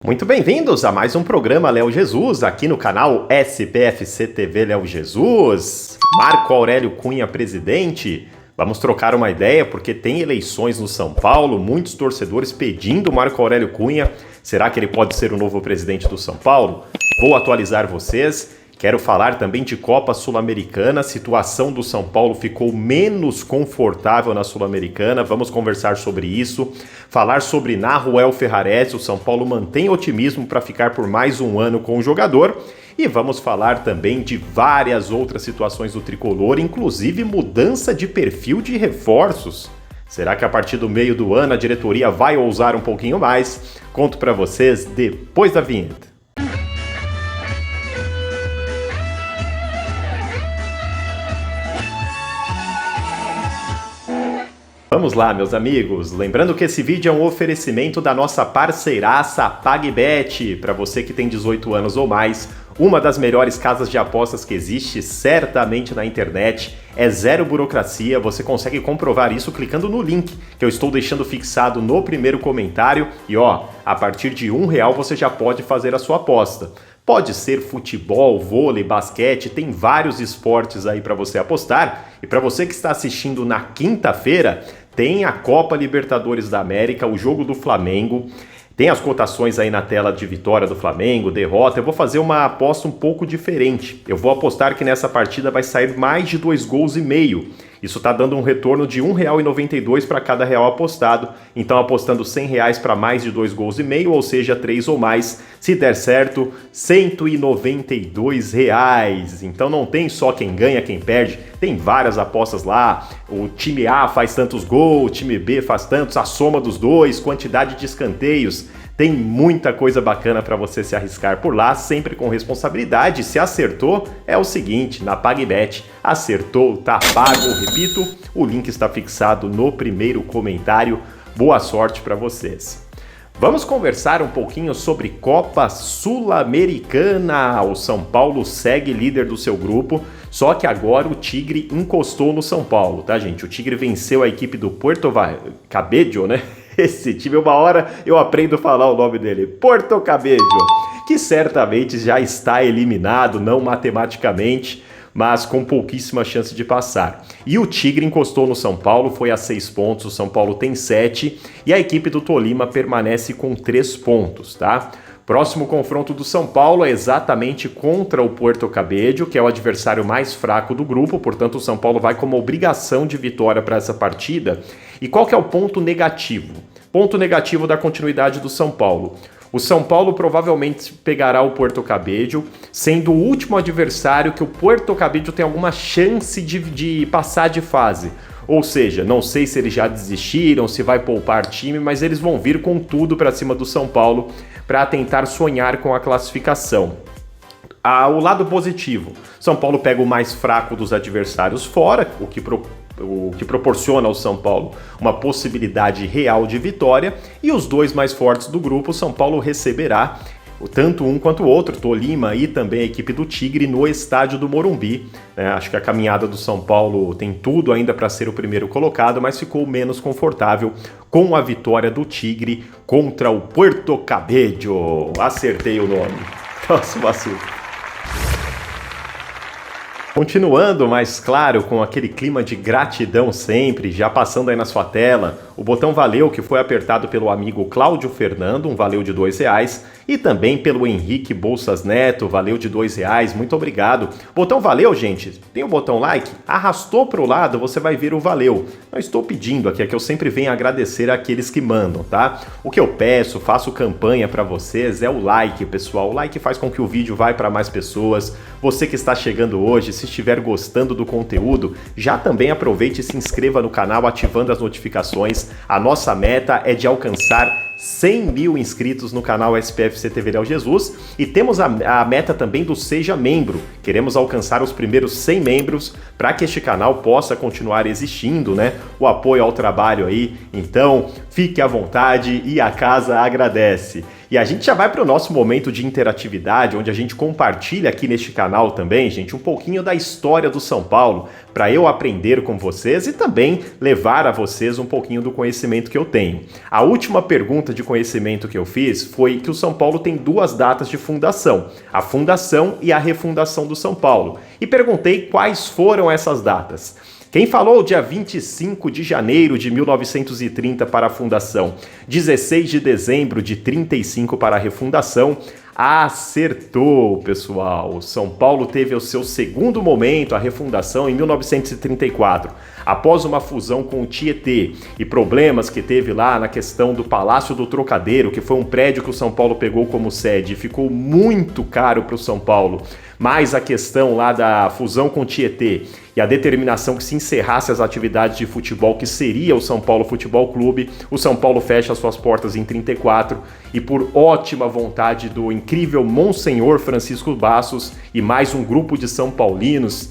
Muito bem-vindos a mais um programa Léo Jesus, aqui no canal SPFC TV Léo Jesus. Marco Aurélio Cunha, presidente. Vamos trocar uma ideia porque tem eleições no São Paulo, muitos torcedores pedindo Marco Aurélio Cunha. Será que ele pode ser o novo presidente do São Paulo? Vou atualizar vocês. Quero falar também de Copa Sul-Americana, a situação do São Paulo ficou menos confortável na Sul-Americana, vamos conversar sobre isso, falar sobre Nahuel Ferrarese, o São Paulo mantém otimismo para ficar por mais um ano com o jogador, e vamos falar também de várias outras situações do Tricolor, inclusive mudança de perfil de reforços. Será que a partir do meio do ano a diretoria vai ousar um pouquinho mais? Conto para vocês depois da vinheta. Vamos lá, meus amigos, lembrando que esse vídeo é um oferecimento da nossa parceiraça PagBet, para você que tem 18 anos ou mais, uma das melhores casas de apostas que existe, certamente na internet, é zero burocracia, você consegue comprovar isso clicando no link que eu estou deixando fixado no primeiro comentário e a partir de R$1 você já pode fazer a sua aposta. Pode ser futebol, vôlei, basquete, tem vários esportes aí para você apostar. E para você que está assistindo na quinta-feira, tem a Copa Libertadores da América, o jogo do Flamengo. Tem as cotações aí na tela de vitória do Flamengo, derrota. Eu vou fazer uma aposta um pouco diferente. Eu vou apostar que nessa partida vai sair mais de 2,5 gols. Isso está dando um retorno de R$1,92 para cada real apostado. Então, apostando R$100 para mais de 2,5 gols, ou seja, 3 ou mais. Se der certo, R$192. Então, não tem só quem ganha, quem perde. Tem várias apostas lá. O time A faz tantos gols, o time B faz tantos, a soma dos dois, quantidade de escanteios. Tem muita coisa bacana para você se arriscar por lá, sempre com responsabilidade. Se acertou, é o seguinte, na PagBet, acertou, tá pago. Repito, o link está fixado no primeiro comentário. Boa sorte para vocês. Vamos conversar um pouquinho sobre Copa Sul-Americana. O São Paulo segue líder do seu grupo, só que agora o Tigre encostou no São Paulo, tá, gente? O Tigre venceu a equipe do Puerto Cabello, né? Esse time, uma hora eu aprendo a falar o nome dele, Puerto Cabello, que certamente já está eliminado, não matematicamente, mas com pouquíssima chance de passar. E o Tigre encostou no São Paulo, foi a 6 pontos, o São Paulo tem 7, e a equipe do Tolima permanece com 3 pontos, tá? Próximo confronto do São Paulo é exatamente contra o Puerto Cabello, que é o adversário mais fraco do grupo, portanto o São Paulo vai com uma obrigação de vitória para essa partida. E qual que é o ponto negativo? Ponto negativo da continuidade do São Paulo. O São Paulo provavelmente pegará o Puerto Cabello, sendo o último adversário que o Puerto Cabello tem alguma chance de passar de fase. Ou seja, não sei se eles já desistiram, se vai poupar time, mas eles vão vir com tudo para cima do São Paulo para tentar sonhar com a classificação. O lado positivo, São Paulo pega o mais fraco dos adversários fora, o que proporciona ao São Paulo uma possibilidade real de vitória, e os dois mais fortes do grupo, São Paulo receberá tanto um quanto o outro, Tolima e também a equipe do Tigre no estádio do Morumbi. Acho que a caminhada do São Paulo tem tudo ainda para ser o primeiro colocado, mas ficou menos confortável com a vitória do Tigre contra o Puerto Cabello. Acertei o nome. Próximo assunto. Continuando, mas claro, com aquele clima de gratidão sempre, já passando aí na sua tela, o botão valeu que foi apertado pelo amigo Cláudio Fernando, um valeu de R$2, e também pelo Henrique Bolsas Neto, valeu de R$2, muito obrigado. Botão valeu, gente, tem o botão like, arrastou para o lado, você vai ver o valeu. Não estou pedindo aqui, é que eu sempre venho agradecer àqueles que mandam, tá? O que eu peço, faço campanha para vocês, é o like, pessoal. O like faz com que o vídeo vá para mais pessoas. Você que está chegando hoje, se estiver gostando do conteúdo, já também aproveite e se inscreva no canal ativando as notificações. A nossa meta é de alcançar 100 mil inscritos no canal SPFC TV Léo Jesus e temos a meta também do Seja Membro. Queremos alcançar os primeiros 100 membros para que este canal possa continuar existindo, né? O apoio ao trabalho aí, então fique à vontade e a casa agradece. E a gente já vai para o nosso momento de interatividade, onde a gente compartilha aqui neste canal também, gente, um pouquinho da história do São Paulo, para eu aprender com vocês e também levar a vocês um pouquinho do conhecimento que eu tenho. A última pergunta de conhecimento que eu fiz foi que o São Paulo tem 2 datas de fundação, a fundação e a refundação do São Paulo. E perguntei quais foram essas datas. Quem falou dia 25 de janeiro de 1930 para a fundação, 16 de dezembro de 35 para a refundação, acertou, pessoal. O São Paulo teve o seu segundo momento, a refundação, em 1934, após uma fusão com o Tietê e problemas que teve lá na questão do Palácio do Trocadeiro, que foi um prédio que o São Paulo pegou como sede e ficou muito caro para o São Paulo, mas a questão lá da fusão com o Tietê e a determinação que se encerrasse as atividades de futebol, que seria o São Paulo Futebol Clube, o São Paulo fecha suas portas em 34 e por ótima vontade do incrível Monsenhor Francisco Bassos e mais um grupo de São Paulinos,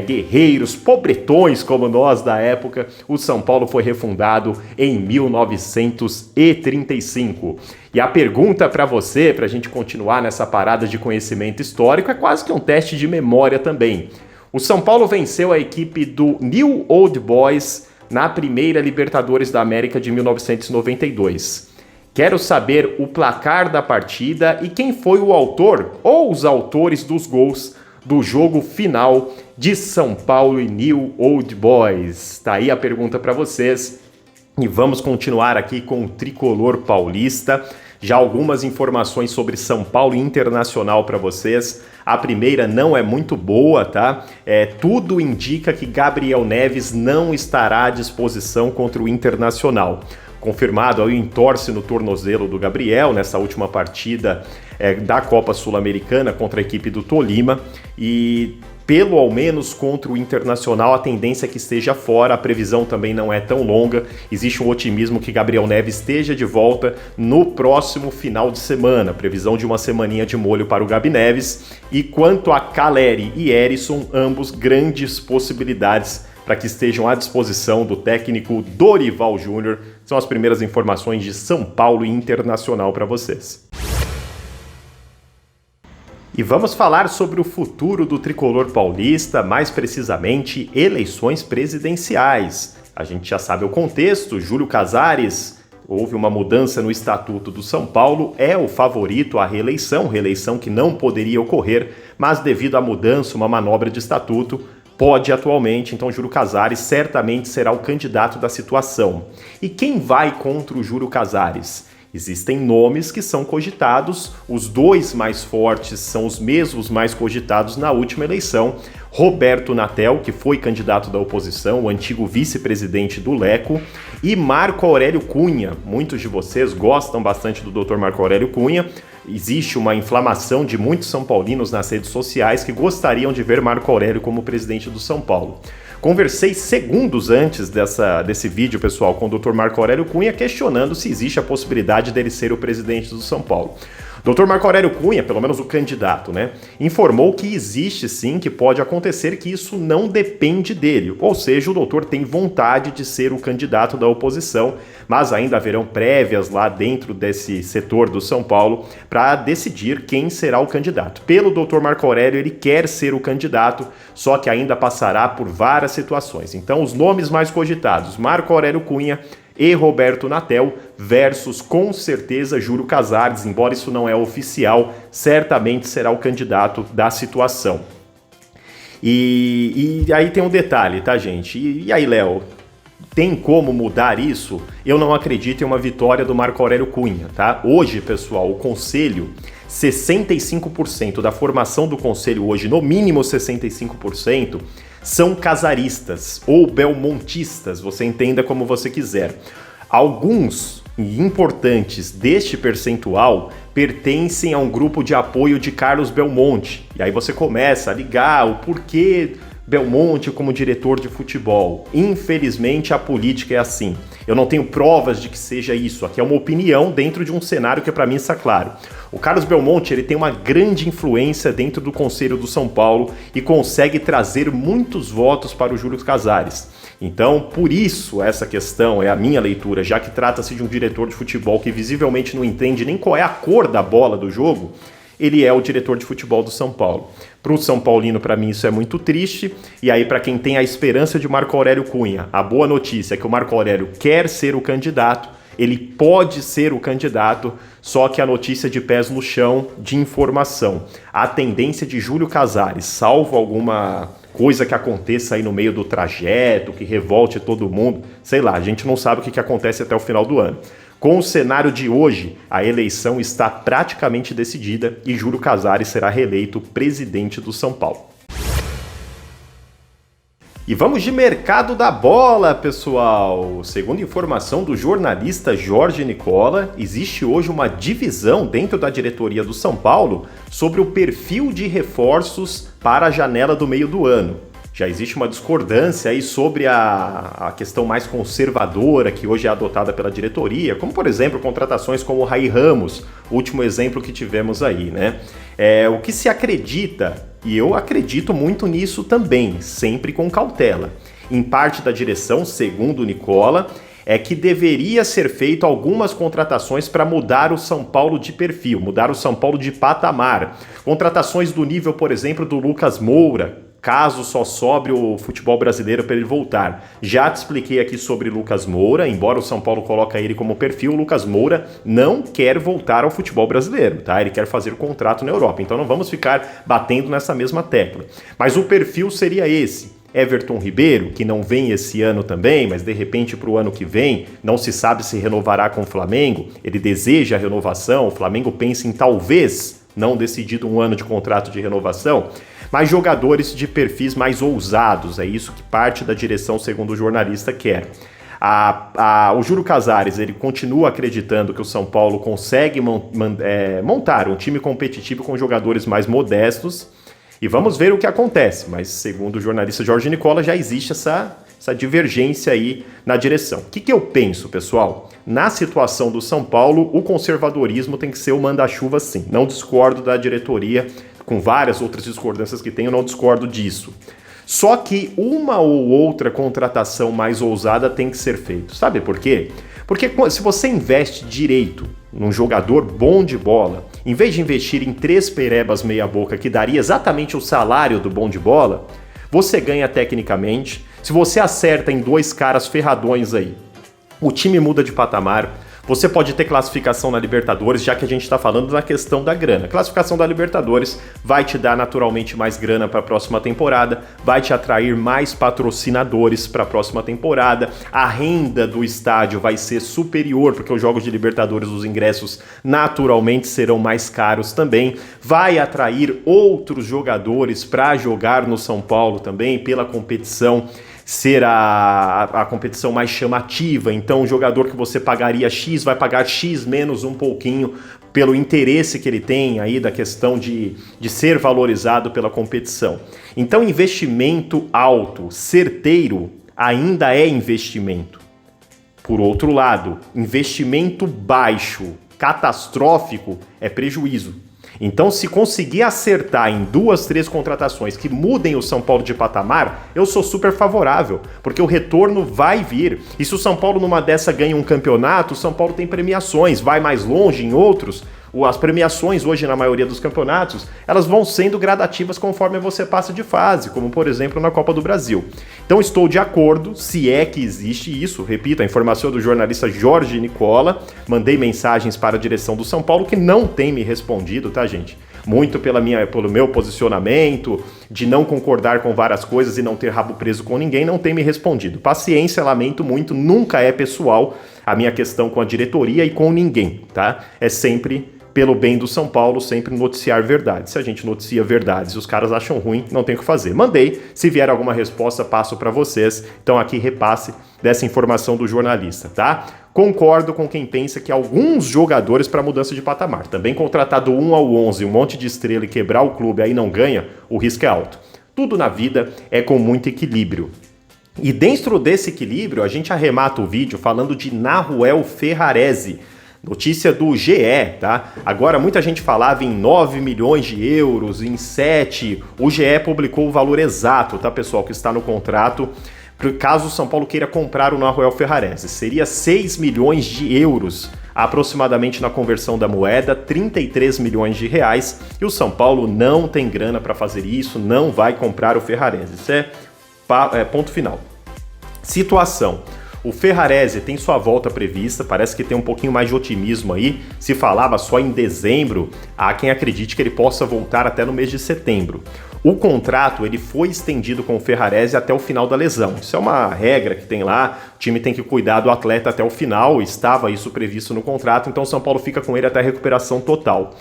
guerreiros, pobretões como nós da época, o São Paulo foi refundado em 1935. E a pergunta para você, para a gente continuar nessa parada de conhecimento histórico, é quase que um teste de memória também. O São Paulo venceu a equipe do New Old Boys na primeira Libertadores da América de 1992. Quero saber o placar da partida e quem foi o autor ou os autores dos gols do jogo final de São Paulo e New Old Boys. Tá aí a pergunta para vocês. E vamos continuar aqui com o tricolor paulista. Já algumas informações sobre São Paulo e Internacional para vocês. A primeira não é muito boa, tá? Tudo indica que Gabriel Neves não estará à disposição contra o Internacional. Confirmado aí o entorse no tornozelo do Gabriel nessa última partida da Copa Sul-Americana contra a equipe do Tolima e pelo ao menos contra o Internacional a tendência é que esteja fora, a previsão também não é tão longa, existe um otimismo que Gabriel Neves esteja de volta no próximo final de semana, previsão de uma semaninha de molho para o Gabi Neves, e quanto a Caleri e Erisson, ambos grandes possibilidades para que estejam à disposição do técnico Dorival Júnior. São as primeiras informações de São Paulo e Internacional para vocês. E vamos falar sobre o futuro do tricolor paulista, mais precisamente eleições presidenciais. A gente já sabe o contexto, Júlio Casares, houve uma mudança no Estatuto do São Paulo, é o favorito à reeleição que não poderia ocorrer, mas devido à mudança, uma manobra de estatuto, pode atualmente, então Júlio Casares certamente será o candidato da situação. E quem vai contra o Júlio Casares? Existem nomes que são cogitados, os 2 mais fortes são os mesmos mais cogitados na última eleição. Roberto Natel, que foi candidato da oposição, o antigo vice-presidente do Leco, e Marco Aurélio Cunha. Muitos de vocês gostam bastante do Dr. Marco Aurélio Cunha. Existe uma inflamação de muitos são paulinos nas redes sociais que gostariam de ver Marco Aurélio como presidente do São Paulo. Conversei segundos antes desse vídeo, pessoal, com o Dr. Marco Aurélio Cunha, questionando se existe a possibilidade dele ser o presidente do São Paulo. Dr. Marco Aurélio Cunha, pelo menos o candidato, informou que existe sim, que pode acontecer, que isso não depende dele. Ou seja, o doutor tem vontade de ser o candidato da oposição, mas ainda haverão prévias lá dentro desse setor do São Paulo para decidir quem será o candidato. Pelo Dr. Marco Aurélio, ele quer ser o candidato, só que ainda passará por várias situações. Então, os nomes mais cogitados, Marco Aurélio Cunha e Roberto Natel versus, com certeza, Júlio Casares, embora isso não é oficial, certamente será o candidato da situação. E aí tem um detalhe, tá, gente? E aí, Léo, tem como mudar isso? Eu não acredito em uma vitória do Marco Aurélio Cunha, tá? Hoje, pessoal, o Conselho, 65% da formação do Conselho hoje, no mínimo 65%, são casaristas ou belmontistas, você entenda como você quiser. Alguns importantes deste percentual pertencem a um grupo de apoio de Carlos Belmonte. E aí você começa a ligar o porquê Belmonte como diretor de futebol. Infelizmente a política é assim. Eu não tenho provas de que seja isso. Aqui é uma opinião dentro de um cenário que para mim está claro. O Carlos Belmonte ele tem uma grande influência dentro do Conselho do São Paulo e consegue trazer muitos votos para o Júlio Casares. Então, por isso, essa questão é a minha leitura, já que trata-se de um diretor de futebol que visivelmente não entende nem qual é a cor da bola do jogo, ele é o diretor de futebol do São Paulo. Para o São Paulino, para mim, isso é muito triste. E aí, para quem tem a esperança de Marco Aurélio Cunha, a boa notícia é que o Marco Aurélio quer ser o candidato, ele pode ser o candidato, só que a notícia de pés no chão de informação. A tendência de Júlio Casares, salvo alguma coisa que aconteça aí no meio do trajeto, que revolte todo mundo, sei lá, a gente não sabe o que acontece até o final do ano. Com o cenário de hoje, a eleição está praticamente decidida e Júlio Casares será reeleito presidente do São Paulo. E vamos de mercado da bola, pessoal! Segundo informação do jornalista Jorge Nicola, existe hoje uma divisão dentro da diretoria do São Paulo sobre o perfil de reforços para a janela do meio do ano. Já existe uma discordância aí sobre a questão mais conservadora que hoje é adotada pela diretoria, como, por exemplo, contratações como o Raí Ramos, último exemplo que tivemos aí, né? O que se acredita, e eu acredito muito nisso também, sempre com cautela, em parte da direção, segundo o Nicola, é que deveria ser feito algumas contratações para mudar o São Paulo de perfil, mudar o São Paulo de patamar. Contratações do nível, por exemplo, do Lucas Moura, caso só sobre o futebol brasileiro para ele voltar. Já te expliquei aqui sobre Lucas Moura, embora o São Paulo coloque ele como perfil, o Lucas Moura não quer voltar ao futebol brasileiro, tá? Ele quer fazer contrato na Europa, então não vamos ficar batendo nessa mesma tecla. Mas o perfil seria esse. Everton Ribeiro, que não vem esse ano também, mas de repente para o ano que vem, não se sabe se renovará com o Flamengo, ele deseja a renovação, o Flamengo pensa em talvez não decidido um ano de contrato de renovação, mas jogadores de perfis mais ousados, é isso que parte da direção, segundo o jornalista, quer. O Júlio Casares, ele continua acreditando que o São Paulo consegue montar um time competitivo com jogadores mais modestos, e vamos ver o que acontece, mas segundo o jornalista Jorge Nicola, já existe essa divergência aí na direção. O que eu penso, pessoal? Na situação do São Paulo, o conservadorismo tem que ser o manda-chuva sim. Não discordo da diretoria, com várias outras discordâncias que tem, eu não discordo disso. Só que uma ou outra contratação mais ousada tem que ser feita. Sabe por quê? Porque se você investe direito num jogador bom de bola, em vez de investir em 3 perebas meia boca, que daria exatamente o salário do bom de bola, você ganha tecnicamente. Se você acerta em 2 caras ferradões aí, o time muda de patamar. Você pode ter classificação na Libertadores, já que a gente está falando na questão da grana. Classificação da Libertadores vai te dar naturalmente mais grana para a próxima temporada, vai te atrair mais patrocinadores para a próxima temporada, a renda do estádio vai ser superior, porque os jogos de Libertadores, os ingressos naturalmente serão mais caros também, vai atrair outros jogadores para jogar no São Paulo também, pela competição ser a competição mais chamativa, então o jogador que você pagaria X vai pagar X menos um pouquinho pelo interesse que ele tem aí da questão de ser valorizado pela competição. Então investimento alto, certeiro, ainda é investimento. Por outro lado, investimento baixo, catastrófico, é prejuízo. Então, se conseguir acertar em 2, 3 contratações que mudem o São Paulo de patamar, eu sou super favorável, porque o retorno vai vir. E se o São Paulo numa dessa ganha um campeonato, o São Paulo tem premiações, vai mais longe em outros. As premiações hoje na maioria dos campeonatos, elas vão sendo gradativas conforme você passa de fase, como por exemplo na Copa do Brasil. Então estou de acordo, se é que existe isso, repito, a informação é do jornalista Jorge Nicola, mandei mensagens para a direção do São Paulo que não tem me respondido, tá gente? Muito pelo meu posicionamento, de não concordar com várias coisas e não ter rabo preso com ninguém, não tem me respondido. Paciência, lamento muito, nunca é pessoal a minha questão com a diretoria e com ninguém, tá? É sempre pelo bem do São Paulo, sempre noticiar verdades. Se a gente noticia verdades e os caras acham ruim, não tem o que fazer. Mandei, se vier alguma resposta, passo para vocês. Então aqui repasse dessa informação do jornalista, tá? Concordo com quem pensa que alguns jogadores para mudança de patamar, também contratar do 1 ao 11, um monte de estrela e quebrar o clube aí não ganha, o risco é alto. Tudo na vida é com muito equilíbrio. E dentro desse equilíbrio, a gente arremata o vídeo falando de Nahuel Ferrarese, notícia do GE, tá? Agora, muita gente falava em 9 milhões de euros, em 7. O GE publicou o valor exato, tá, pessoal, que está no contrato caso o São Paulo queira comprar o Nahuel Ferrarese. Seria 6 milhões de euros, aproximadamente na conversão da moeda, 33 milhões de reais, e o São Paulo não tem grana para fazer isso, não vai comprar o Ferrarese. Isso é ponto final. Situação. O Ferrarese tem sua volta prevista, parece que tem um pouquinho mais de otimismo aí, se falava só em dezembro, há quem acredite que ele possa voltar até no mês de setembro. O contrato ele foi estendido com o Ferrarese até o final da lesão, isso é uma regra que tem lá, o time tem que cuidar do atleta até o final, estava isso previsto no contrato, então o São Paulo fica com ele até a recuperação total.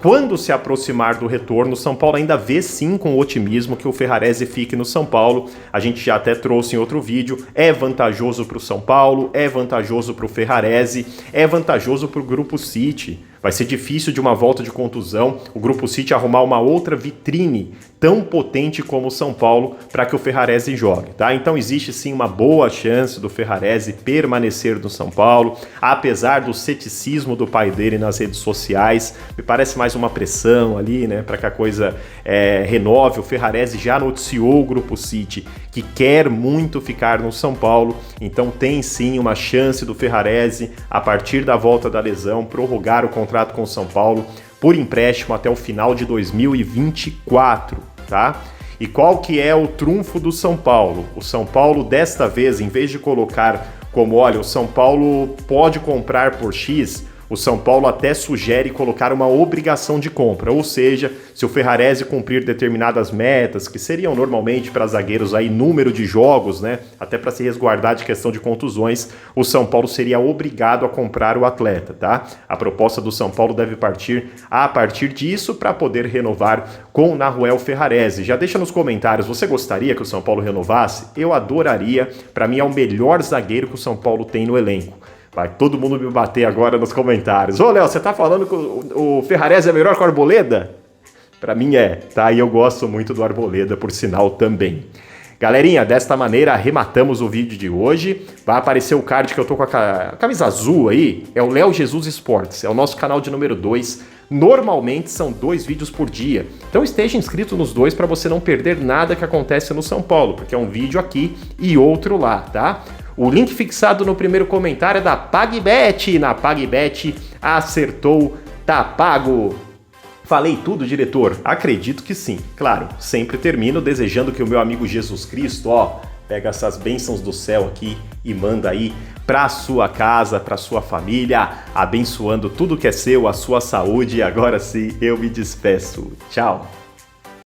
Quando se aproximar do retorno, o São Paulo ainda vê sim com otimismo que o Ferrarese fique no São Paulo. A gente já até trouxe em outro vídeo, é vantajoso para o São Paulo, é vantajoso para o Ferrarese, é vantajoso para o Grupo City. Vai ser difícil de uma volta de contusão o Grupo City arrumar uma outra vitrine tão potente como o São Paulo para que o Ferrarese jogue, tá? Então existe sim uma boa chance do Ferrarese permanecer no São Paulo, apesar do ceticismo do pai dele nas redes sociais. Me parece mais uma pressão ali, né, para que a coisa renove. O Ferrarese já noticiou o Grupo City que quer muito ficar no São Paulo, então tem sim uma chance do Ferrarese, a partir da volta da lesão, prorrogar o contrato com o São Paulo por empréstimo até o final de 2024, tá? E qual que é o trunfo do São Paulo? O São Paulo, desta vez, em vez de colocar como, olha, o São Paulo pode comprar por X, o São Paulo até sugere colocar uma obrigação de compra, ou seja, se o Ferrarese cumprir determinadas metas, que seriam normalmente para zagueiros aí número de jogos, né, até para se resguardar de questão de contusões, o São Paulo seria obrigado a comprar o atleta, tá? A proposta do São Paulo deve partir a partir disso para poder renovar com o Nahuel Ferrarese. Já deixa nos comentários, você gostaria que o São Paulo renovasse? Eu adoraria, para mim é o melhor zagueiro que o São Paulo tem no elenco. Vai todo mundo me bater agora nos comentários. Ô, Léo, você tá falando que o Ferrarese é melhor que o Arboleda? Pra mim é, tá? E eu gosto muito do Arboleda, por sinal, também. Galerinha, desta maneira arrematamos o vídeo de hoje. Vai aparecer o card que eu tô com a camisa azul aí. É o Léo Jesus Esportes, é o nosso canal de número 2. Normalmente são 2 vídeos por dia. Então esteja inscrito nos 2 para você não perder nada que acontece no São Paulo, porque é um vídeo aqui e outro lá, tá? O link fixado no primeiro comentário é da PagBet. Na PagBet acertou, tá pago. Falei tudo, diretor? Acredito que sim. Claro, sempre termino desejando que o meu amigo Jesus Cristo, pega essas bênçãos do céu aqui e manda aí para sua casa, para sua família, abençoando tudo que é seu, a sua saúde. Agora sim, eu me despeço. Tchau.